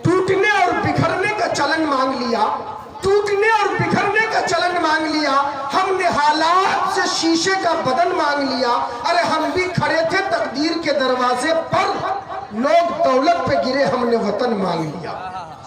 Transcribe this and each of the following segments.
टूटने और बिखरने का चलन मांग लिया, टूटने और बिखरने का चलन मांग लिया। हमने हालात से शीशे का बदन मांग लिया। अरे हम भी खड़े थे तकदीर के दरवाजे पर, लोग दौलत पे गिरे, हमने वतन मांग लिया।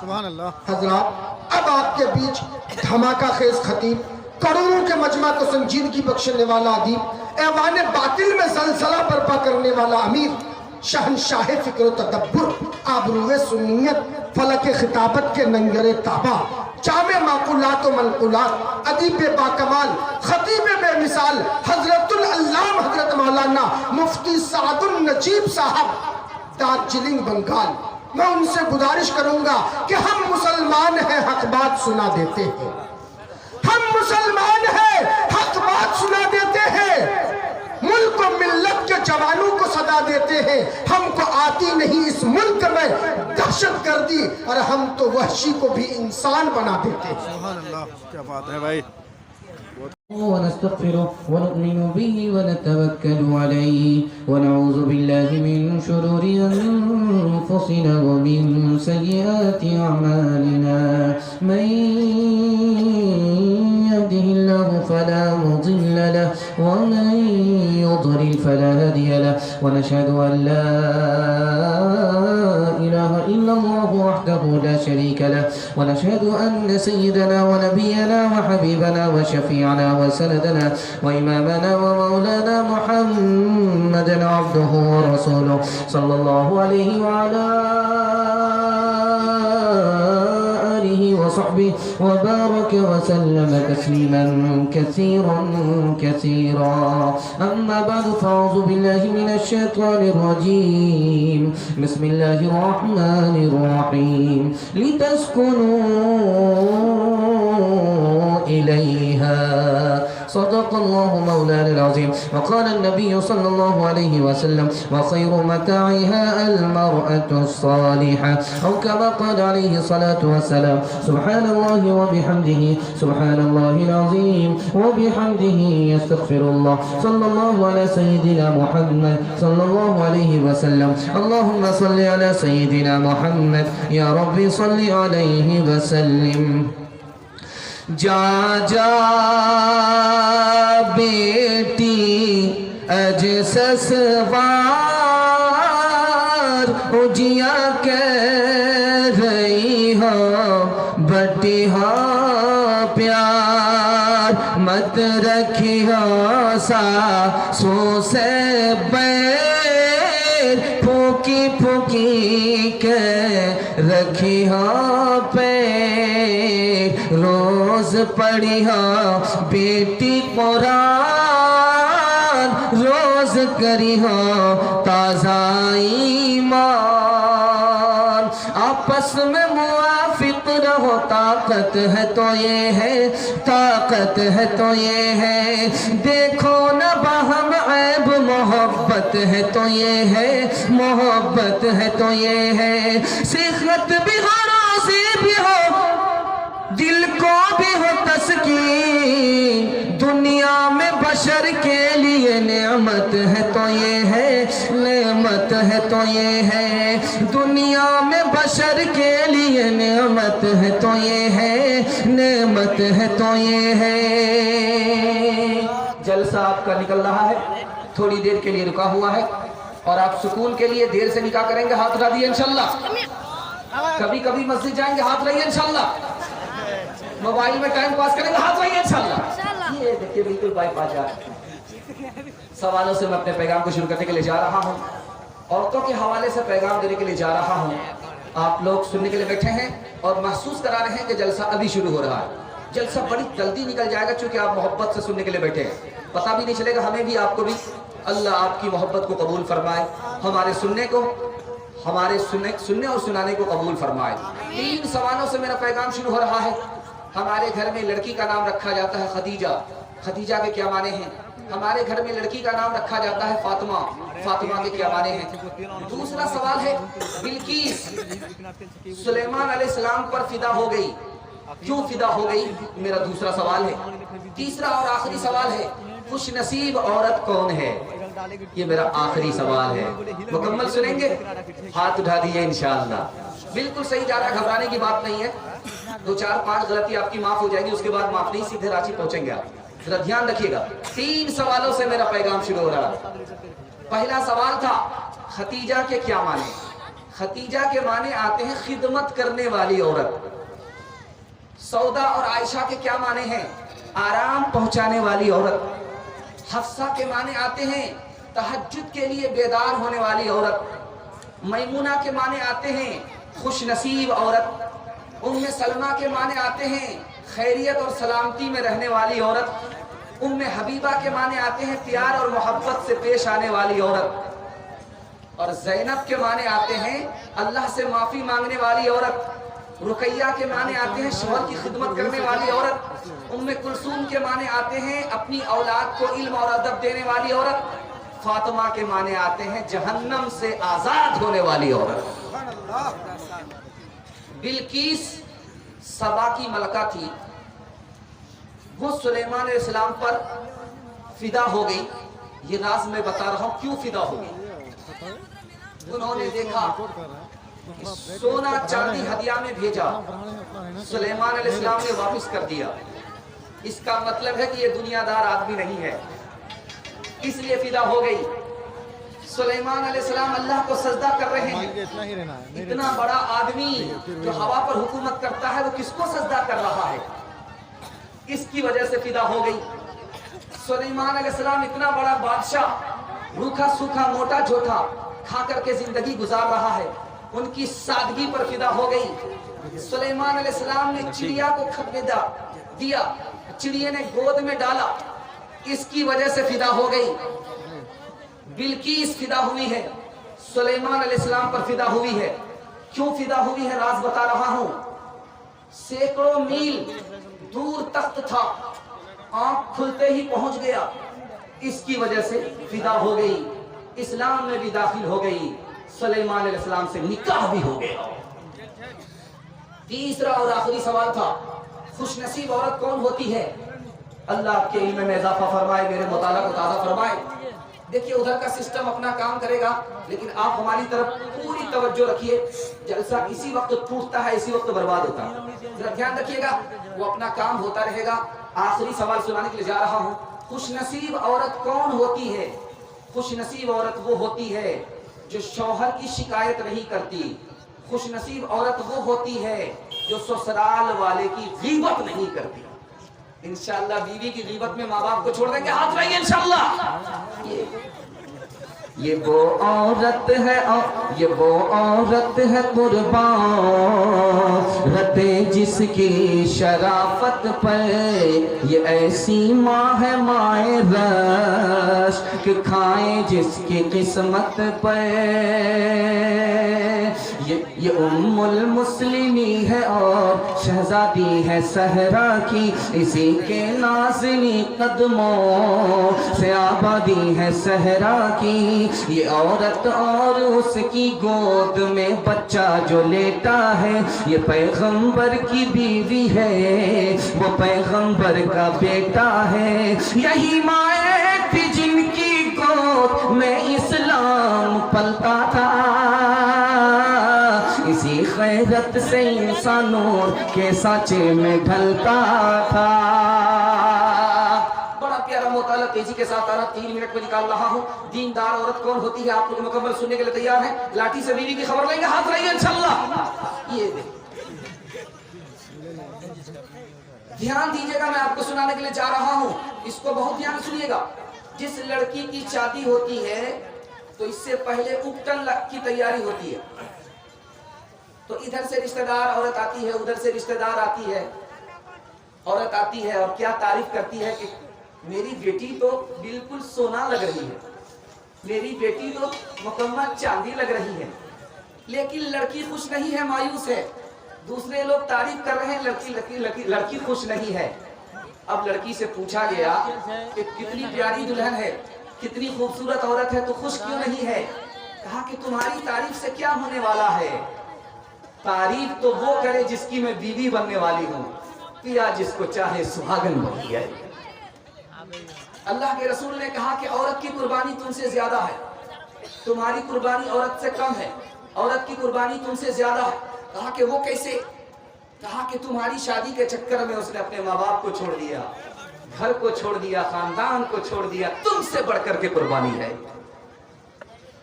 सुभान अल्लाह। हजरात, अब आपके बीच धमाका खेज खतीब, करोड़ों के मजमा को संजीदगी बख्शने वाला अदीब, ऐवान बातिल में जलजला बर्पा करने वाला अमीर, शहनशाह फिक्र तदब्बुर, आबरूए सुन्नियत, फलक खिताबत के नंगरे ताबा, जामे माकुलात व मनकुलात, अदीब बाकमाल, खतीब बेमिसाल, हजरतुल अल्लाम हजरत मौलाना मुफ्ती सादुल नजीब साहब, दार्जिलिंग बंगाल। मैं उनसे गुजारिश करूंगा कि हम मुसलमान हैं, हक बात सुना देते हैं। हम मुसलमान हैं, हक बात सुना देते हैं। मुल्क को मिल्लत के जवानों को सदा देते हैं। हमको आती नहीं इस मुल्क में दहशत गर्दी, और हम तो वहशी को भी इंसान बना देते हैं। सुभान अल्लाह, क्या बात है भाई। ونستغفره ونؤمن به ونتوكل عليه ونعوذ بالله من شرور أنفسنا ومن سيئات أعمالنا من يهده الله فلا مضل له ومن يضلل فلا هادي له ونشهد أن لا إله إلا الله وحده لا شريك له ونشهد أن سيدنا ونبينا وحبيبنا وشفيعنا وسندنا وإمامنا ومولانا محمدا عبده ورسوله صلى الله عليه وعلى آله وصحبه وبارك وسلم تسليما كثيرا كثيرا. أما بعد فأعوذ بالله من الشيطان الرجيم. بسم الله الرحمن الرحيم. لتسكنوا إليها. صدق الله مولانا العظيم. وقال النبي صلى الله عليه وسلم وخير متاعها المرأة الصالحة أو كما قال عليه الصلاة والسلام. سبحان الله وبحمده سبحان الله العظيم وبحمده يستغفر الله. صلى الله على سيدنا محمد صلى الله عليه وسلم. اللهم صل على سيدنا محمد يا رب صل عليه وسلم. جا جا بیٹی اجسس وار اجیا کہہ رہی ہو بٹی ہو پیار مت رکھی ہو ساسو سے بیر پھوکی پھوکی کے رکھی ہو پیر روز پڑھی ہو بیٹی قرآن روز کری ہو تازہ ایمان آپس میں موافق رہو طاقت ہے تو یہ ہے طاقت ہے تو یہ ہے دیکھو نہ باہم عیب محبت ہے تو یہ ہے محبت ہے تو یہ ہے صحت بھی ہو روزی بھی ہو دل کو بھی ہو تسکین دنیا میں بشر کے لیے نعمت ہے تو یہ ہے نعمت ہے تو یہ ہے دنیا میں بشر کے لیے نعمت ہے تو یہ ہے نعمت ہے تو یہ ہے. جلسہ آپ کا نکل رہا ہے تھوڑی دیر کے لیے رکا ہوا ہے اور آپ سکون کے لیے دیر سے نکاح کریں گے ہاتھ اٹھا دیے انشاءاللہ. کبھی کبھی مسجد جائیں گے ہاتھ رہیے انشاءاللہ. موبائل میں ٹائم پاس کریں گے ہاتھ رہیے انشاءاللہ. یہ دیکھیے بالکل بائی پاس جا رہے ہیں. سوالوں سے میں اپنے پیغام کو شروع کرنے کے لیے جا رہا ہوں. عورتوں کے حوالے سے پیغام دینے کے لیے جا رہا ہوں. آپ لوگ سننے کے لیے بیٹھے ہیں اور محسوس کرا رہے ہیں کہ جلسہ ابھی شروع ہو رہا ہے. جلسہ بڑی جلدی نکل جائے گا چونکہ آپ محبت سے سننے کے لیے بیٹھے ہیں. پتہ بھی نہیں چلے گا ہمیں بھی آپ کو بھی. اللہ آپ کی محبت کو قبول فرمائے, ہمارے سننے کو ہمارے سننے اور سنانے کو قبول فرمائے. 3 سوالوں سے میرا پیغام شروع ہو رہا ہے. ہمارے گھر میں لڑکی کا نام رکھا جاتا ہے خدیجہ. خدیجہ کے کیا معنی ہیں؟ ہمارے گھر میں لڑکی کا نام رکھا جاتا ہے فاطمہ. فاطمہ کے کیا معنی ہیں؟ دوسرا سوال ہے بلقیس سلیمان علیہ السلام پر فدا ہو گئی, کیوں فدا ہو گئی؟ میرا دوسرا سوال ہے. تیسرا اور آخری سوال ہے خوش نصیب عورت کون ہے؟ یہ میرا آخری سوال ہے. مکمل سنیں گے؟ ہاتھ اٹھا دیجئے انشاءاللہ. बिल्कुल सही जा रहा है, घबराने की बात नहीं है। 2-4-5 गलती आपकी माफ हो जाएगी, उसके बाद माफ नहीं, सीधे रांची पहुंचेंगे आप। जरा ध्यान रखिएगा, 3 सवालों से मेरा पैगाम शुरू हो रहा है। पहला सवाल था खतीजा के क्या माने। खतीजा के माने आते हैं खिदमत करने वाली औरत। सौदा और आयशा के क्या माने हैं? आराम पहुंचाने वाली औरत। हफ्सा के माने आते हैं तहज्जुद के लिए बेदार होने वाली औरत। मैमुना के माने आते हैं खुश नसीब औरत। उम्मे सलमा के माने आते हैं खैरियत और सलामती में रहने वाली औरत। उम्मे हबीबा के माने आते हैं प्यार और मोहब्बत से पेश आने वाली औरत। और ज़ैनब के माने आते हैं अल्लाह से माफी मांगने वाली औरत। रुकैया के माने आते हैं शौहर की खिदमत करने वाली औरत। उम्मे कुलसूम के माने आते हैं अपनी औलाद को इल्म और अदब देने वाली औरत। फातिमा के माने आते हैं जहन्नम से आजाद होने वाली औरत। बिल्किस सबा की मलका थी, वो सुलेमान अलैहिस्सलाम पर फिदा हो गई। ये राज मैं बता रहा हूं क्यों फिदा हो गई। उन्होंने देखा सोना चांदी हदिया में भेजा, सुलेमान अलैहिस्सलाम ने वापस कर दिया। इसका मतलब है कि ये दुनियादार आदमी नहीं है, इसलिए फिदा हो गई। सुलेमान अलैहिस्सलाम अल्लाह को सजदा कर रहे हैं। इतना बड़ा आदमी जो हवा पर हुकूमत करता है वो किसको सजदा कर रहा है, इसकी वजह से फिदा हो गई। सुलेमान अलैहिस्सलाम इतना बड़ा बादशाह रूखा सूखा मोटा झोटा खा करके जिंदगी गुजार रहा है, उनकी सादगी पर फिदा हो गई। सुलेमान अलैहिस्सलाम ने चिड़िया को खत दिया, चिड़िया ने गोद में डाला, इसकी वजह से फिदा हो गई। बिल्किस फिदा हुई है, सुलेमान अलैहिस्सलाम पर फिदा हुई है। क्यों फिदा हुई है राज बता रहा हूं। सैकड़ों मील दूर तख्त था, आंख खुलते ही पहुंच गया, इसकी वजह से फिदा हो गई। इस्लाम में भी दाखिल हो गई, सुलेमान अलैहिस्सलाम से निकाह भी हो गया। तीसरा और आखिरी सवाल था खुशनसीब औरत कौन होती है। अल्लाह के इल्म में इजाफा फरमाए, मेरे मुताला को ताज़ा फरमाए। देखिए उधर का सिस्टम अपना काम करेगा, लेकिन आप हमारी तरफ पूरी तवज्जो रखिए। जलसा इसी वक्त टूटता है, इसी वक्त बर्बाद होता है, जरा ध्यान रखिएगा। वो अपना काम होता रहेगा। आखिरी सवाल सुनाने के लिए जा रहा हूँ। खुशनसीब औरत कौन होती है। खुशनसीब औरत वो होती है जो शौहर की शिकायत नहीं करती। खुशनसीब औरत वो होती है जो ससुराल वाले की गीबत नहीं करती। इंशाअल्लाह बीवी की गीबत में माँ बाप को छोड़ देंगे, हाथ रहिए इंशाअल्लाह। ये वो औरत है, ये वो औरत है कुर्बान रहते जिसकी शराफत पर। ये ऐसी माँ है माए रश कि खाए जिसकी किस्मत पर। ये उम्मुल मुस्लिमी है और शहजादी है सहरा की, इसी के नाज़नी कदमों से आबादी है सहरा की। ये औरत और उसकी गोद में बच्चा जो लेटा है, ये पैगंबर की बीवी है, वो पैगंबर का बेटा है। यही माए थी जिनकी गोद में इस्लाम पलता था, इसी खैरत से इंसानों के साँचे में ढलता था। बड़ा प्यारा मुताला तेजी के साथ आ रहा, 3 मिनट में निकाल रहा हूँ। दीनदार औरत कौन होती है, आप लोग मुकम्मल सुनने के लिए तैयार हैं। लाठी से बीवी की खबर लेंगे, हाथ रहिए इंशाअल्लाह। ये ध्यान दीजिएगा, मैं आपको सुनाने के लिए जा रहा हूँ, इसको बहुत ध्यान सुनिएगा। जिस लड़की की शादी होती है तो इससे पहले उपटन की तैयारी होती है। तो इधर से रिश्तेदार औरत आती है, उधर से रिश्तेदार आती है, औरत आती है और क्या तारीफ करती है कि मेरी बेटी तो बिल्कुल सोना लग रही है, मेरी बेटी तो मुकम्मल चांदी लग रही है। लेकिन लड़की खुश नहीं है, मायूस है। दूसरे लोग तारीफ कर रहे हैं, लड़की खुश नहीं है। अब लड़की से पूछा गया कि कितनी प्यारी दुल्हन है, कितनी खूबसूरत औरत है, तो खुश क्यों नहीं है। कहा कि तुम्हारी तारीफ से क्या होने वाला है, तारीफ तो वो करे जिसकी मैं बीवी बनने वाली हूँ, पिया जिसको चाहे सुहागन बनी है। अल्लाह के रसूल ने कहा कि औरत की कुर्बानी तुमसे ज्यादा है, तुम्हारी कुर्बानी औरत से कम है, औरत की कुर्बानी तुमसे ज्यादा है। कहा कि वो कैसे? कहा कि तुम्हारी शादी के चक्कर में उसने अपने माँ बाप को छोड़ दिया, घर को छोड़ दिया, खानदान को छोड़ दिया, तुमसे बढ़कर के कुर्बानी है।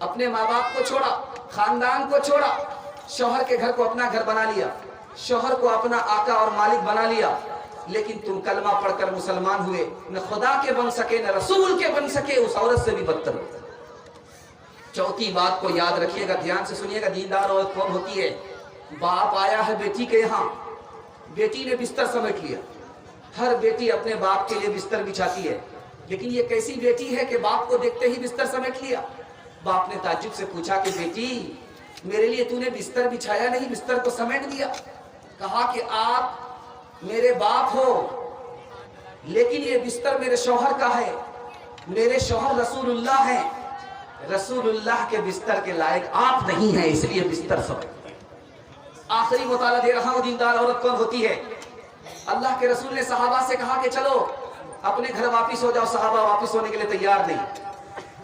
अपने माँ बाप को छोड़ा, खानदान को छोड़ा, शौहर के घर को अपना घर बना लिया, शौहर को अपना आका और मालिक बना लिया, लेकिन तुम कलमा पढ़कर मुसलमान हुए, न खुदा के बन सके न रसूल के बन सके, उस औरत से भी बदतर। चौथी बात को याद रखिएगा, ध्यान से सुनिएगा, दीनदार औरत कौन होती है? बाप आया है बेटी के यहाँ, बेटी ने बिस्तर समेट लिया। हर बेटी अपने बाप के लिए बिस्तर बिछाती है, लेकिन ये कैसी बेटी है कि बाप को देखते ही बिस्तर समेट लिया। बाप ने ताज्जुब से पूछा कि बेटी, मेरे लिए तूने बिस्तर बिछाया नहीं, बिस्तर तो समेट दिया। कहा कि आप मेरे बाप हो, लेकिन ये बिस्तर मेरे शौहर का है, मेरे शौहर रसूलुल्लाह हैं, रसूलुल्लाह के बिस्तर के लायक आप नहीं हैं, इसलिए बिस्तर समेट। आखिरी मुताला दे रहा हूं, दीनदार औरत कौन होती है? अल्लाह के रसूल ने सहाबा से कहा कि चलो अपने घर वापिस हो जाओ। सहाबा वापिस होने के लिए तैयार नहीं।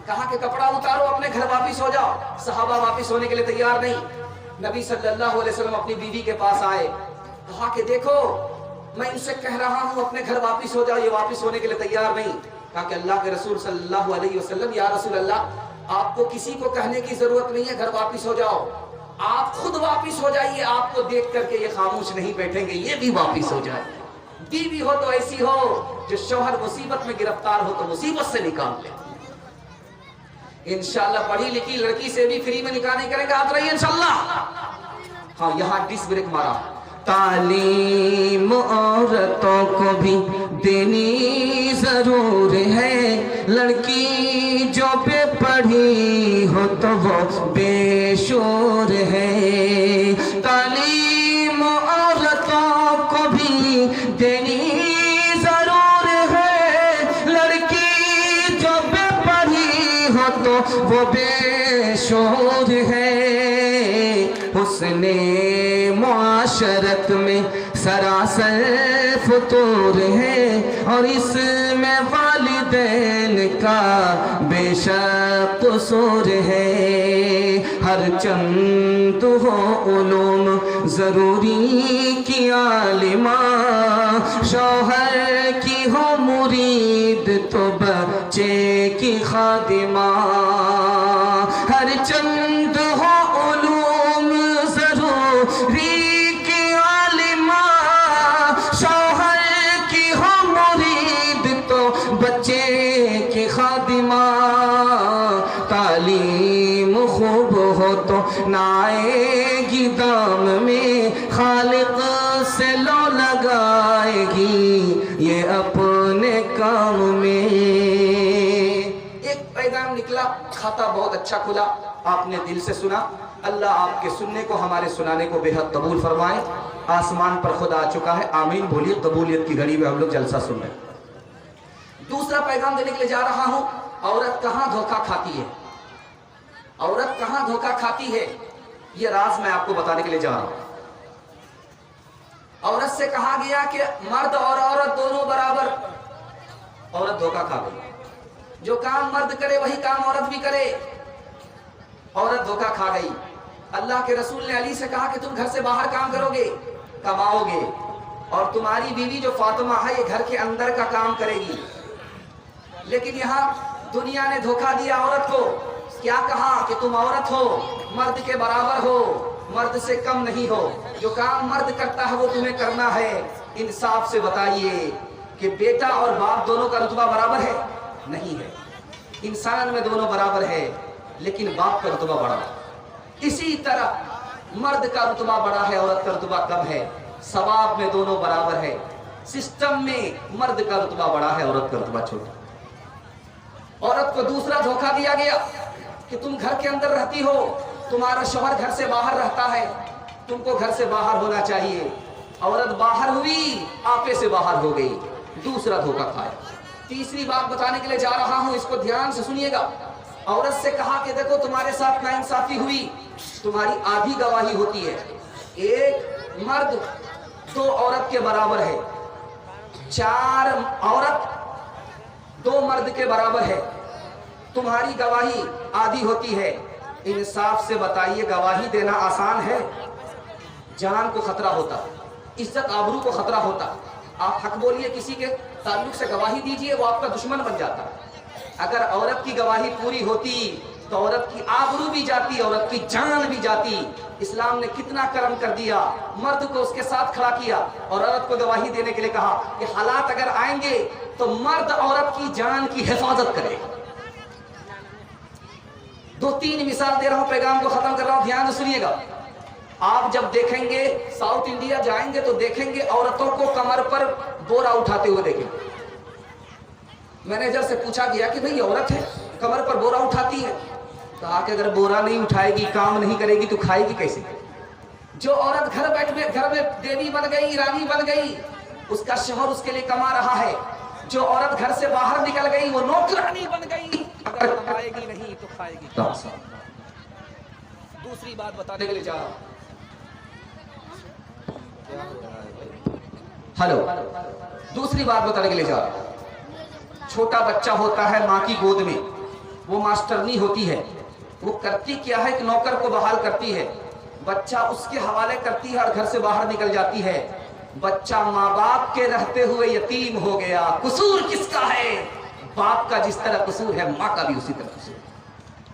कहा कि कपड़ा उतारो, अपने घर वापिस हो जाओ। सहाबा वापिस होने के लिए तैयार नहीं। नबी सल्लल्लाहु अलैहि वसल्लम अपनी बीवी के पास आए, कहा कि देखो मैं इनसे कह रहा हूं अपने घर वापिस हो जाओ, ये वापिस होने के लिए तैयार नहीं। कहा कि अल्लाह के रसूल सल्लल्लाहु अलैहि वसल्लम, या रसूल अल्लाह, आपको किसी को कहने की जरूरत नहीं है घर वापिस हो जाओ, आप खुद वापिस हो जाइए, आपको देख करके ये खामोश नहीं बैठेंगे, ये भी वापिस हो जाए। बीवी हो तो ऐसी हो जो शौहर मुसीबत में गिरफ्तार हो तो मुसीबत से निकाल ले। इंशाल्लाह पढ़ी लिखी लड़की से भी फ्री में निकाह नहीं करेंगे, हाथ रहिए इंशाल्लाह। हाँ, यहाँ डिस ब्रेक मारा। तालीम औरतों को भी देनी जरूर है, लड़की जो बेपढ़ी हो तो वो बेशोर है। तालीम औरतों को भी देनी जरूर है, लड़की जो बेपढ़ी हो तो वो बेशोर है। उसने मुआशरत में सरासर फतूर है, और इसमें वालिदैन का बेशक कसूर है। हर चंद हो उलूम ज़रूरी की आलिमा, शौहर की हो मुरीद तो बच्चे की खादिमा। हर चंद हो उलूम ज़रूरी की आलिमा, शौहर की हो मुरीद तो बच्चे की खादिमा। तालीम खूब हो तो नाएगी दाम में, खालिक से लो लगाएगी ये अपने काम में। एक पैगाम निकला, खाता बहुत अच्छा खुला, आपने दिल से सुना। अल्लाह आपके सुनने को, हमारे सुनाने को बेहद कबूल फरमाए। आसमान पर खुदा आ चुका है, आमीन बोलिए। कबूलियत की घड़ी में हम लोग जलसा सुन रहे हैं। दूसरा पैगाम देने के लिए जा रहा हूं, औरत कहां धोखा खाती है, औरत कहां धोखा खाती है, यह राज मैं आपको बताने के लिए जा रहा हूं। औरत से कहा गया कि मर्द और औरत दोनों बराबर, औरत धोखा खा गई। जो काम मर्द करे वही काम औरत भी करे, औरत धोखा खा गई। अल्लाह के रसूल ने अली से कहा कि तुम घर से बाहर काम करोगे, कमाओगे, और तुम्हारी बीवी जो फातिमा है ये घर के अंदर का काम करेगी। लेकिन यहाँ दुनिया ने धोखा दिया औरत को। क्या कहा कि तुम औरत हो, मर्द के बराबर हो, मर्द से कम नहीं हो, जो काम मर्द करता है वो तुम्हें करना है। इंसाफ से बताइए कि बेटा और बाप दोनों का रुतबा बराबर है? नहीं है। इंसान में दोनों बराबर है, लेकिन बाप का रुतबा बड़ा है। इसी तरह मर्द का रुतबा बड़ा है, औरत का रुतबा कम है। सवाब में दोनों बराबर है, सिस्टम में मर्द का रुतबा बड़ा है, औरत का रुतबा छोटा। औरत को दूसरा धोखा दिया गया कि तुम घर के अंदर रहती हो, तुम्हारा शौहर घर से बाहर रहता है, तुमको घर से बाहर होना चाहिए। औरत बाहर हुई, आपे से बाहर हो गई, दूसरा धोखा खाया। तीसरी बात बताने के लिए जा रहा हूं, इसको ध्यान से सुनिएगा। औरत से कहा कि देखो तुम्हारे साथ नाइंसाफी हुई, तुम्हारी आधी गवाही होती है। एक मर्द 2 औरत के बराबर है, 4 औरत 2 मर्द के बराबर है, तुम्हारी गवाही आधी होती है। इंसाफ से बताइए, गवाही देना आसान है? जान को खतरा होता, इज्जत आबरू को खतरा होता। आप हक बोलिए, किसी के ताल्लुक से गवाही दीजिए, वो आपका दुश्मन बन जाता। अगर औरत की गवाही पूरी होती तो औरत की आबरू भी जाती, औरत की जान भी जाती। इस्लाम ने कितना करम कर दिया, मर्द को उसके साथ खड़ा किया और औरत को गवाही देने के लिए कहा कि हालात अगर आएंगे तो मर्द औरत की जान की हिफाजत करे। 2-3 मिसाल दे रहा हूं, पैगाम को खत्म कर रहा हूं, ध्यान से सुनिएगा। आप जब देखेंगे साउथ इंडिया जाएंगे तो देखेंगे औरतों को कमर पर बोरा उठाते हुए देखेंगे। मैनेजर से पूछा गया कि भाई औरत है, कमर पर बोरा उठाती है। कहा कि अगर बोरा नहीं उठाएगी, काम नहीं करेगी तो खाएगी कैसे? जो औरत घर में देवी बन गई, रानी बन गई, उसका शौहर उसके लिए कमा रहा है। जो औरत घर से बाहर निकल गई वो नौकरानी बन गई, अगर कमाएगी नहीं तो खाएगी। दूसरी बात बताने के लिए जा रहा हूं। हेलो, दूसरी बात बताने के लिए जा रहा हूं। छोटा बच्चा होता है माँ की गोद में, वो मास्टरनी होती है, वो करती क्या है कि नौकर को बहाल करती है, बच्चा उसके हवाले करती है और घर से बाहर निकल जाती है। बच्चा माँ बाप के रहते हुए यतीम हो गया। कसूर किसका है? बाप का जिस तरह कसूर है, माँ का भी उसी तरह कसूर।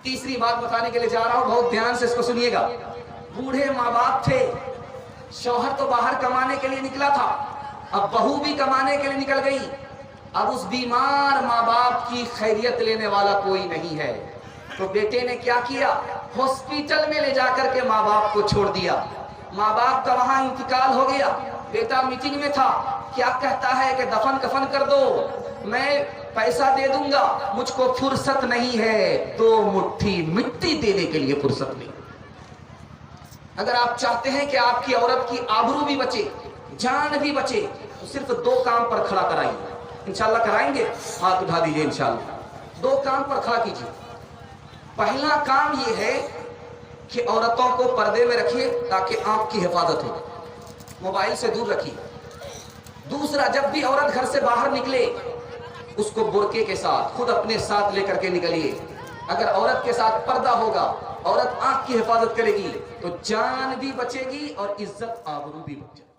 तीसरी बात बताने के लिए जा रहा हूं, बहुत ध्यान से इसको सुनिएगा। बूढ़े माँ बाप थे, शौहर तो बाहर कमाने के लिए निकला था, अब बहू भी कमाने के लिए निकल गई। अब उस बीमार माँ बाप की खैरियत लेने वाला कोई नहीं है, तो बेटे ने क्या किया? हॉस्पिटल में ले जाकर के माँ बाप को छोड़ दिया। माँ बाप का वहां इंतकाल हो गया। बेटा मीटिंग में था, क्या कहता है कि दफन कफन कर दो, मैं पैसा दे दूंगा, मुझको फुर्सत नहीं है, 2 मुट्ठी मिट्टी देने के लिए फुर्सत नहीं। अगर आप चाहते हैं कि आपकी औरत की आबरू भी बचे, जान भी बचे, तो सिर्फ 2 काम पर खड़ा कराइए। इंशाल्लाह कराएंगे, हाथ उठा दीजिए। इंशाल्लाह 2 काम पर खड़ा कीजिए। पहला काम ये है कि औरतों को पर्दे में रखिए ताकि आंख की हिफाजत हो, मोबाइल से दूर रखिए। दूसरा, जब भी औरत घर से बाहर निकले उसको बुर्के के साथ खुद अपने साथ लेकर के निकलिए। अगर औरत के साथ पर्दा होगा, औरत आंख की हिफाजत करेगी तो जान भी बचेगी और इज्जत आबरू भी बचेगी।